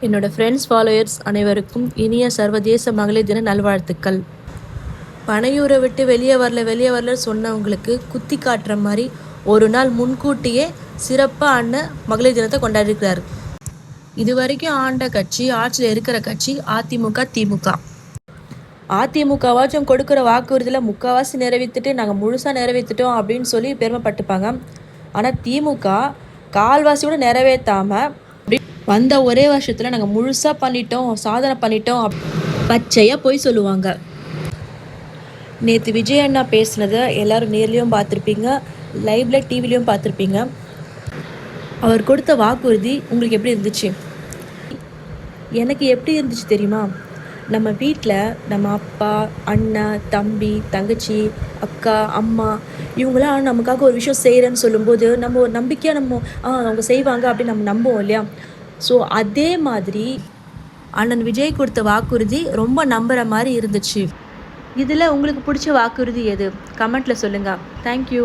என்னோட friends followers அனைவருக்கும் இனிய சர்வதேச மகளிர் தின நல்வாழ்த்துக்கள். பனையூரை விட்டு வெளியே வரல சொன்னவங்களுக்கு குத்தி காட்டுற மாதிரி ஒரு நாள் முன்கூட்டியே சிறப்பாக அண்ணன் மகளிர் தினத்தை கொண்டாடிருக்கிறார். இது வரைக்கும் ஆண்ட கட்சி, ஆட்சியில் இருக்கிற கட்சி அதிமுக, திமுக. அதிமுகவாச்சும் கொடுக்குற வாக்குறுதியில் முக்கால்வாசி நிறைவேற்றிட்டு நாங்கள் முழுசாக நிறைவேற்றிட்டோம் அப்படின்னு சொல்லி பெருமைப்பட்டுப்பாங்க. ஆனால் திமுக கால்வாசி கூட நிறைவேற்றாமல் வந்த ஒரே வருஷத்தில் நாங்கள் முழுசாக பண்ணிட்டோம், சாதனை பண்ணிட்டோம், பச்சையாக போய் சொல்லுவாங்க. நேற்று விஜய் அண்ணா பேசினதை எல்லோரும் நேர்லேயும் பார்த்துருப்பீங்க, லைவில் டிவிலையும் பார்த்துருப்பீங்க. அவர் கொடுத்த வாக்குறுதி உங்களுக்கு எப்படி இருந்துச்சு? எனக்கு எப்படி இருந்துச்சு தெரியுமா? நம்ம வீட்டில் நம்ம அப்பா, அண்ணன், தம்பி, தங்கச்சி, அக்கா, அம்மா இவங்களாம் நமக்காக ஒரு விஷயம் செய்கிறேன்னு சொல்லும்போது நம்ம ஒரு நம்பிக்கையாக அவங்க செய்வாங்க அப்படின்னு நம்ம நம்புவோம் இல்லையா? ஸோ அதே மாதிரி அண்ணன் விஜய் கொடுத்த வாக்குறுதி ரொம்ப நம்புகிற மாதிரி இருந்துச்சு. இதில் உங்களுக்கு பிடிச்ச வாக்குறுதி எது? கமெண்ட்டில் சொல்லுங்கள். தேங்க்யூ.